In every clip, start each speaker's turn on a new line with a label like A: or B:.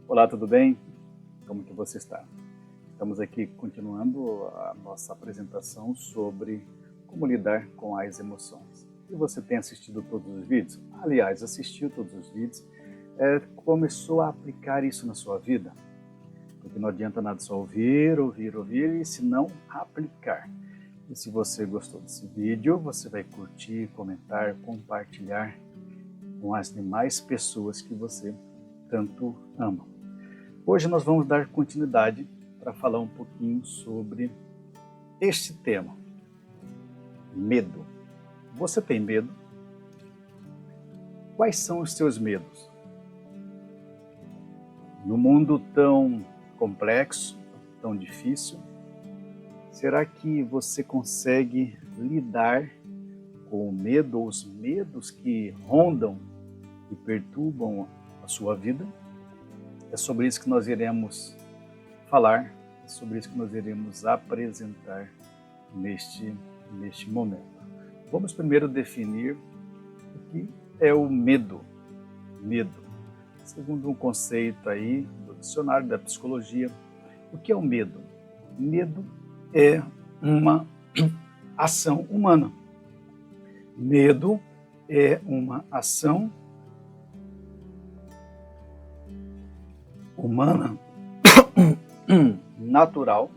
A: Olá, tudo bem? Como que você está? Estamos aqui continuando a nossa apresentação sobre como lidar com as emoções. E você tem assistido todos os vídeos? Aliás, assistiu todos os vídeos, começou a aplicar isso na sua vida? Porque não adianta nada só ouvir, e se não aplicar. E se você gostou desse vídeo, você vai curtir, comentar, compartilhar com as demais pessoas que você tanto ama. Hoje nós vamos dar continuidade para falar um pouquinho sobre este tema, medo. Você tem medo? Quais são os seus medos? No mundo tão complexo, tão difícil, será que você consegue lidar com o medo ou os medos que rondam e perturbam a sua vida? É sobre isso que nós iremos falar, é sobre isso que nós iremos apresentar neste momento. Vamos primeiro definir o que é o medo. Medo, segundo um conceito aí do dicionário da psicologia, o que é o medo? Medo é uma ação humana. Medo é uma ação humana natural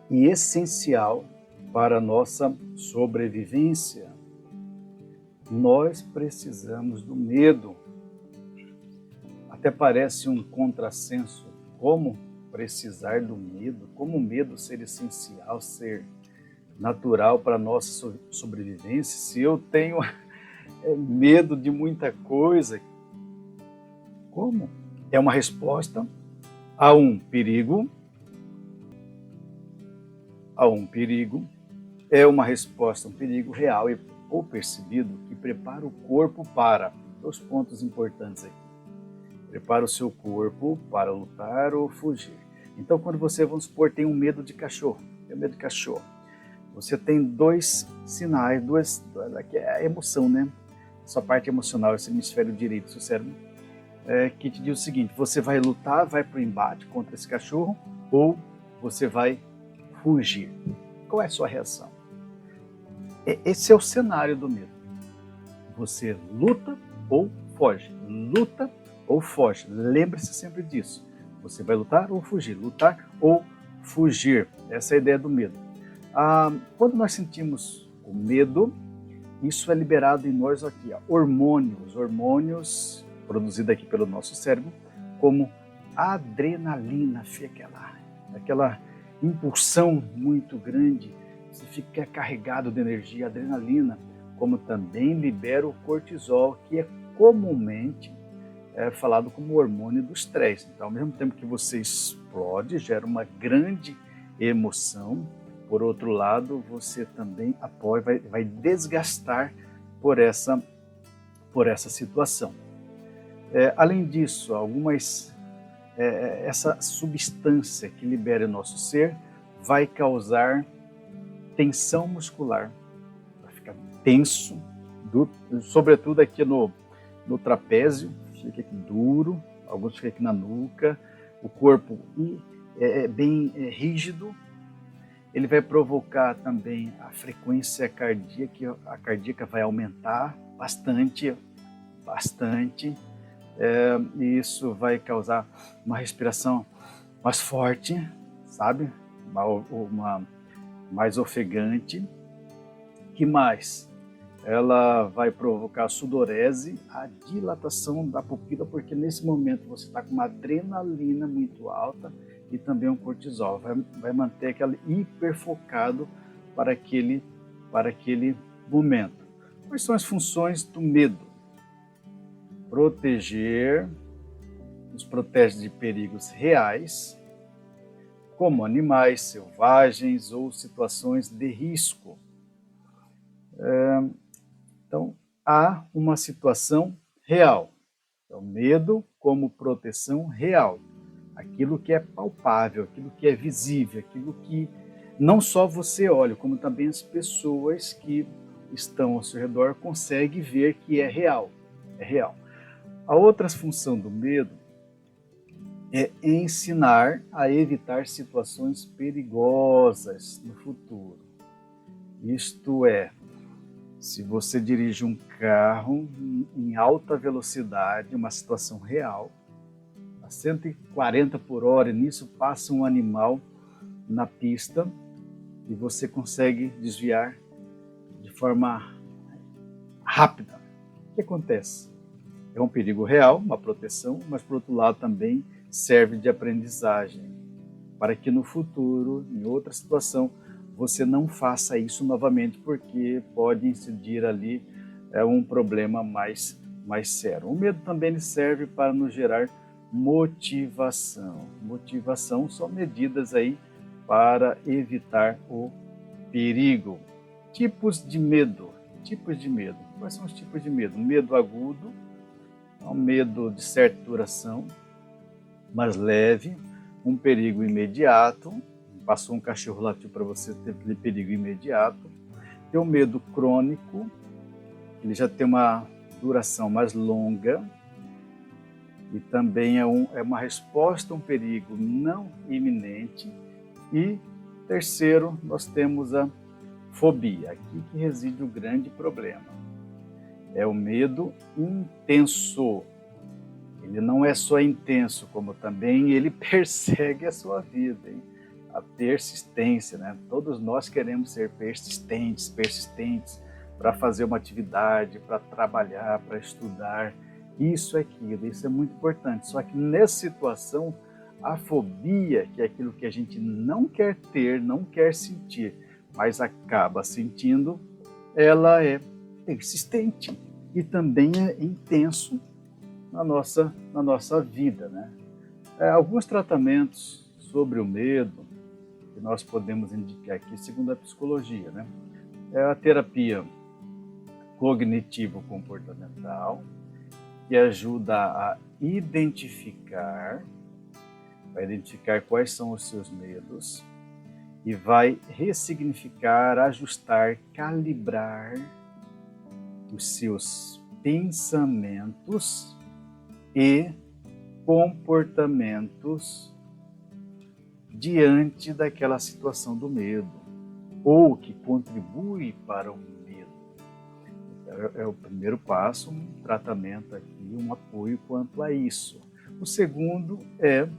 A: e essencial para a nossa sobrevivência. Nós precisamos do medo. Até parece um contrassenso. Como precisar do medo? Como o medo ser essencial, ser natural para a nossa sobrevivência? Se eu tenho medo de muita coisa, como? É uma resposta a um perigo. É uma resposta a um perigo real ou percebido que prepara o corpo para, dois pontos importantes aqui, prepara o seu corpo para lutar ou fugir. Então, quando você, vamos supor, tem um medo de cachorro, você tem dois sinais, que é a emoção, né? Sua parte emocional, esse hemisfério direito do seu cérebro, que te diz o seguinte: você vai lutar, vai para o embate contra esse cachorro ou você vai fugir. Qual é a sua reação? Esse é o cenário do medo. Você luta ou foge. Luta ou foge. Lembre-se sempre disso. Você vai lutar ou fugir. Lutar ou fugir. Essa é a ideia do medo. Quando nós sentimos o medo, isso é liberado em nós aqui, hormônios produzidos aqui pelo nosso cérebro, como adrenalina, aquela impulsão muito grande, você fica carregado de energia, adrenalina, como também libera o cortisol, que é comumente falado como hormônio do estresse. Então, ao mesmo tempo que você explode, gera uma grande emoção, por outro lado, você também vai desgastar por essa situação. Além disso, essa substância que libera o nosso ser vai causar tensão muscular, vai ficar tenso, sobretudo aqui no trapézio, fica aqui duro, alguns ficam aqui na nuca, o corpo é bem rígido. Ele vai provocar também a frequência cardíaca, a cardíaca vai aumentar bastante, e isso vai causar uma respiração mais forte, sabe? Uma mais ofegante. Que mais? Ela vai provocar sudorese, a dilatação da pupila, porque nesse momento você está com uma adrenalina muito alta e também um cortisol. Vai manter aquele hiperfocado para aquele momento. Quais são as funções do medo? Proteger, nos protege de perigos reais, como animais selvagens ou situações de risco. Então, há uma situação real. Então, medo como proteção real. Aquilo que é palpável, aquilo que é visível, aquilo que não só você olha, como também as pessoas que estão ao seu redor conseguem ver que é real. É real. A outra função do medo é ensinar a evitar situações perigosas no futuro. Isto é, se você dirige um carro em alta velocidade, uma situação real, a 140 por hora, e nisso passa um animal na pista e você consegue desviar de forma rápida. O que acontece? É um perigo real, uma proteção, mas por outro lado também serve de aprendizagem, para que no futuro, em outra situação, você não faça isso novamente, porque pode incidir ali um problema mais sério. O medo também serve para nos gerar motivação. Motivação são medidas aí para evitar o perigo. Tipos de medo. Quais são os tipos de medo? Medo agudo, um medo de certa duração, mas leve, um perigo imediato. Passou um cachorro latiu para você, ter perigo imediato. Tem o medo crônico, ele já tem uma duração mais longa e também é uma resposta a um perigo não iminente. E terceiro, nós temos a fobia, aqui que reside o grande problema. É o medo intenso. Ele não é só intenso, como também ele persegue a sua vida, hein? A persistência, né? Todos nós queremos ser persistentes para fazer uma atividade, para trabalhar, para estudar, isso é muito importante. Só que nessa situação, a fobia, que é aquilo que a gente não quer ter, não quer sentir, mas acaba sentindo, ela é persistente e também é intenso na nossa vida, né? Alguns tratamentos sobre o medo que nós podemos indicar aqui, segundo a psicologia, né? É a terapia cognitivo-comportamental, que ajuda a identificar quais são os seus medos e vai ressignificar, ajustar, calibrar os seus pensamentos e comportamentos diante daquela situação do medo, ou que contribui para o medo. É o primeiro passo, um tratamento aqui, um apoio quanto a isso. O segundo é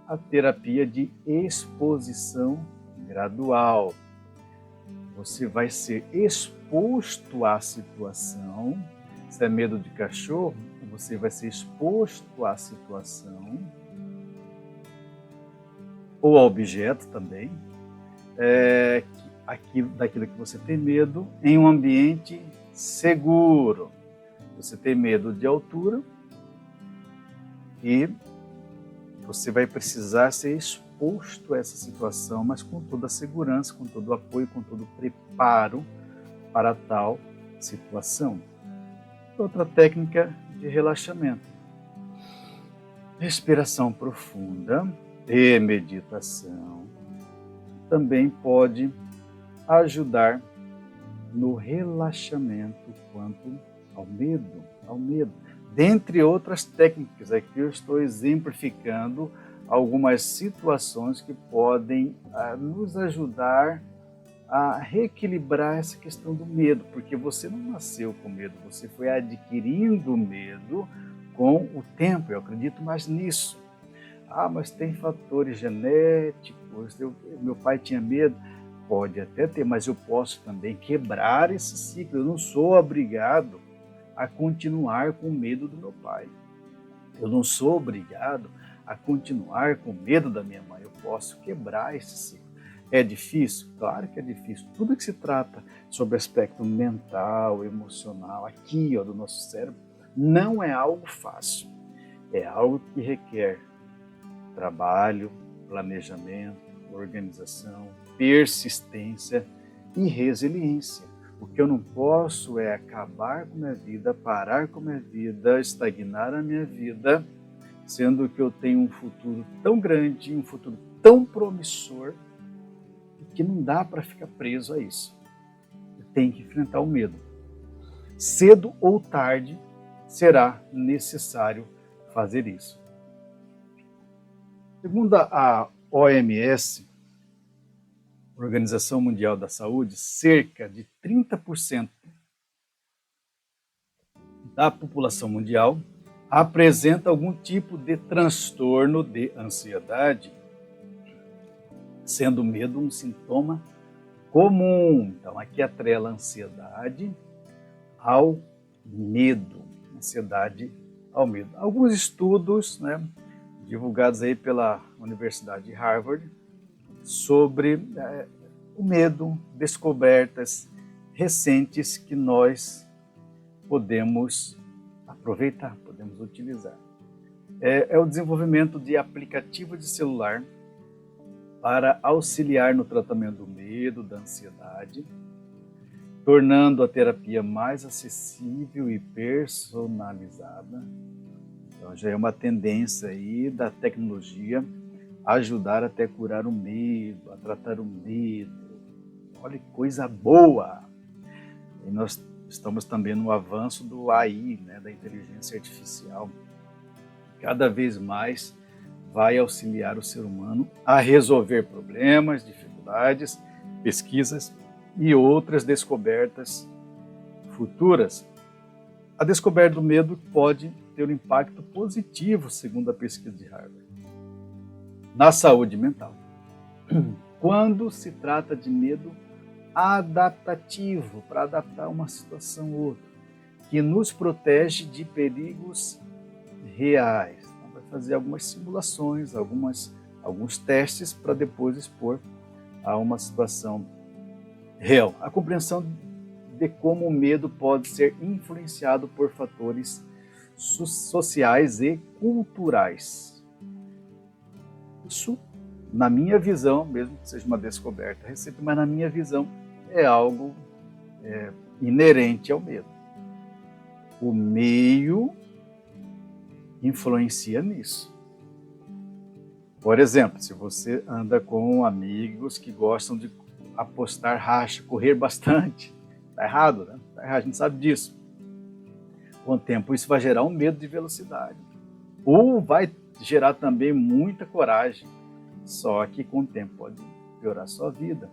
A: a terapia de exposição gradual. Você vai ser exposto à situação. Se é medo de cachorro, você vai ser exposto à situação ou ao objeto também, daquilo que você tem medo, em um ambiente seguro. Você tem medo de altura e você vai precisar ser exposto a essa situação, mas com toda a segurança, com todo o apoio, com todo o preparo para tal situação. Outra técnica de relaxamento. Respiração profunda e meditação também pode ajudar no relaxamento quanto ao medo. Dentre outras técnicas, aqui eu estou exemplificando algumas situações que podem nos ajudar a reequilibrar essa questão do medo, porque você não nasceu com medo, você foi adquirindo medo com o tempo, eu acredito mais nisso. Mas tem fatores genéticos, meu pai tinha medo. Pode até ter, mas eu posso também quebrar esse ciclo. Eu não sou obrigado a continuar com medo do meu pai. Eu não sou obrigado a continuar com medo da minha mãe. Eu posso quebrar esse ciclo. É difícil? Claro que é difícil. Tudo que se trata sobre aspecto mental, emocional, aqui do nosso cérebro, não é algo fácil. É algo que requer trabalho, planejamento, organização, persistência e resiliência. O que eu não posso é acabar com a minha vida, parar com a minha vida, estagnar a minha vida, sendo que eu tenho um futuro tão grande, um futuro tão promissor, que não dá para ficar preso a isso. Eu tenho que enfrentar o medo. Cedo ou tarde, será necessário fazer isso. Segundo a OMS, Organização Mundial da Saúde, cerca de 30% da população mundial apresenta algum tipo de transtorno de ansiedade, sendo o medo um sintoma comum. Então, aqui atrela a ansiedade ao medo. Ansiedade ao medo. Alguns estudos, divulgados aí pela Universidade de Harvard, sobre o medo, descobertas recentes que nós podemos aproveitar, podemos utilizar. É o desenvolvimento de aplicativo de celular para auxiliar no tratamento do medo, da ansiedade, tornando a terapia mais acessível e personalizada. Então já é uma tendência aí da tecnologia a ajudar até a curar o medo, a tratar o medo. Olha que coisa boa! E nós estamos também no avanço do AI, da inteligência artificial. Cada vez mais vai auxiliar o ser humano a resolver problemas, dificuldades, pesquisas e outras descobertas futuras. A descoberta do medo pode ter um impacto positivo, segundo a pesquisa de Harvard, na saúde mental. Quando se trata de medo adaptativo, para adaptar uma situação ou outra, que nos protege de perigos reais. Então, vai fazer algumas simulações, alguns testes para depois expor a uma situação real. A compreensão de como o medo pode ser influenciado por fatores sociais e culturais. Isso, na minha visão, mesmo que seja uma descoberta recente, mas na minha visão é algo inerente ao medo. O meio influencia nisso. Por exemplo, se você anda com amigos que gostam de apostar racha, correr bastante, está errado, né? Está errado, a gente sabe disso. Com o tempo, isso vai gerar um medo de velocidade. Ou vai gerar também muita coragem, só que com o tempo pode piorar a sua vida.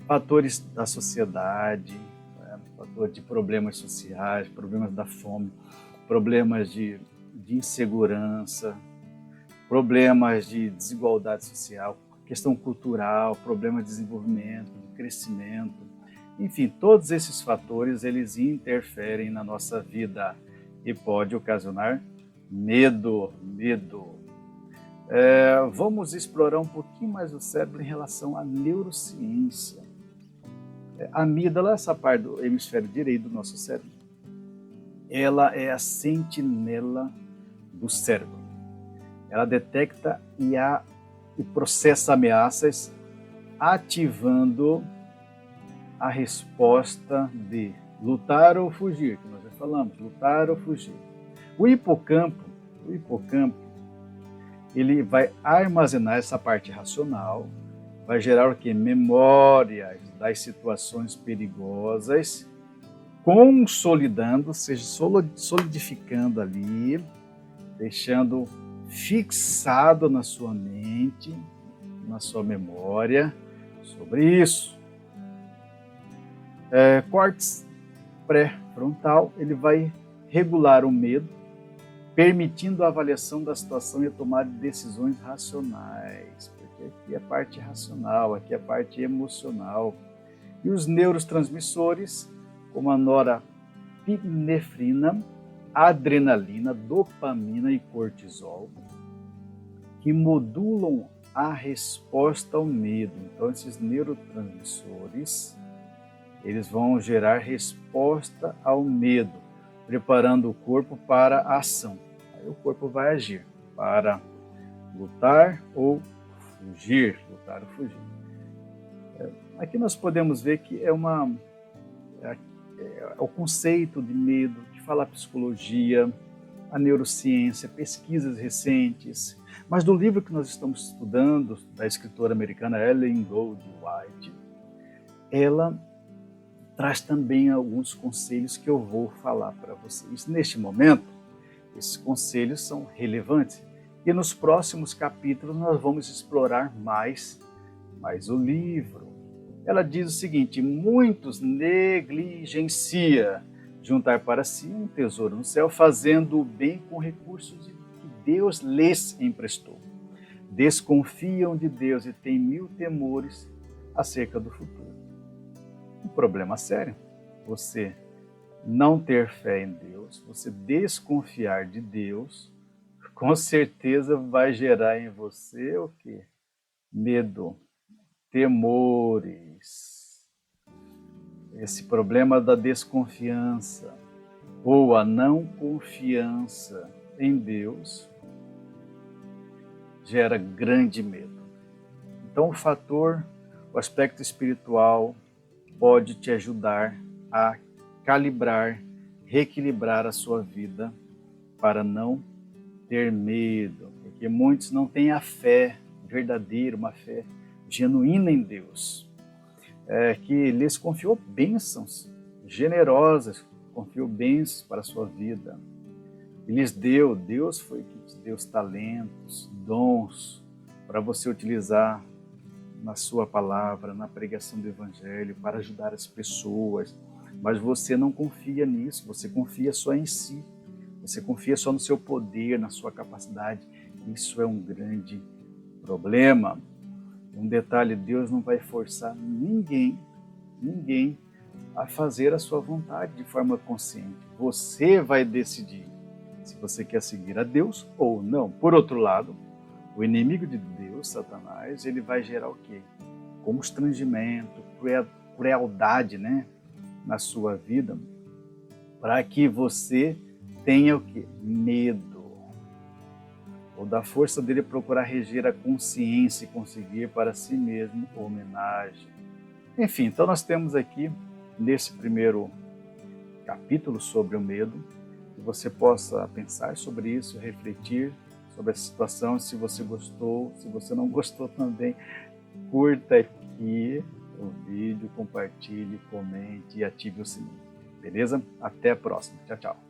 A: Fatores da sociedade, fator de problemas sociais, problemas da fome, problemas de insegurança, problemas de desigualdade social, questão cultural, problemas de desenvolvimento, de crescimento. Enfim, todos esses fatores, eles interferem na nossa vida e pode ocasionar medo. Vamos explorar um pouquinho mais o cérebro em relação à neurociência. A amígdala, essa parte do hemisfério direito do nosso cérebro, ela é a sentinela do cérebro. Ela detecta e processa ameaças, ativando a resposta de lutar ou fugir, que nós já falamos, lutar ou fugir. O hipocampo, ele vai armazenar essa parte racional, vai gerar o quê? Memórias das situações perigosas, consolidando, ou seja, solidificando ali, deixando fixado na sua mente, na sua memória, sobre isso. Córtex pré-frontal, ele vai regular o medo, permitindo a avaliação da situação e a tomada de decisões racionais, porque aqui é a parte racional, aqui é a parte emocional. E os neurotransmissores, como a norepinefrina, adrenalina, dopamina e cortisol, que modulam a resposta ao medo. Então, esses neurotransmissores, eles vão gerar resposta ao medo, preparando o corpo para a ação. Aí o corpo vai agir para lutar ou fugir. Aqui nós podemos ver que é o conceito de medo que fala a psicologia, a neurociência, pesquisas recentes. Mas do livro que nós estamos estudando, da escritora americana Ellen Goldwyn, ela traz também alguns conselhos que eu vou falar para vocês. Neste momento, esses conselhos são relevantes e nos próximos capítulos nós vamos explorar mais o livro. Ela diz o seguinte: muitos negligenciam juntar para si um tesouro no céu, fazendo o bem com recursos que Deus lhes emprestou. Desconfiam de Deus e têm mil temores acerca do futuro. Um problema sério. Você não ter fé em Deus, você desconfiar de Deus, com certeza vai gerar em você o quê? Medo, temores. Esse problema da desconfiança ou a não confiança em Deus gera grande medo. Então o aspecto espiritual pode te ajudar a calibrar, reequilibrar a sua vida para não ter medo, porque muitos não têm a fé verdadeira, uma fé genuína em Deus, que lhes confiou bênçãos generosas, confiou bênçãos para a sua vida. E lhes deu, Deus foi que te deu os talentos, dons para você utilizar na sua palavra, na pregação do Evangelho, para ajudar as pessoas. Mas você não confia nisso, você confia só em si. Você confia só no seu poder, na sua capacidade. Isso é um grande problema. Um detalhe, Deus não vai forçar ninguém a fazer a sua vontade de forma consciente. Você vai decidir se você quer seguir a Deus ou não. Por outro lado, o inimigo de Deus, Satanás, ele vai gerar o quê? Constrangimento, crueldade, na sua vida, para que você tenha o quê? Medo. Ou da força dele procurar reger a consciência e conseguir para si mesmo homenagem. Enfim, então nós temos aqui, nesse primeiro capítulo sobre o medo, que você possa pensar sobre isso, refletir sobre a situação. Se você gostou, se você não gostou também, curta aqui o vídeo, compartilhe, comente e ative o sininho. Beleza? Até a próxima. Tchau, tchau.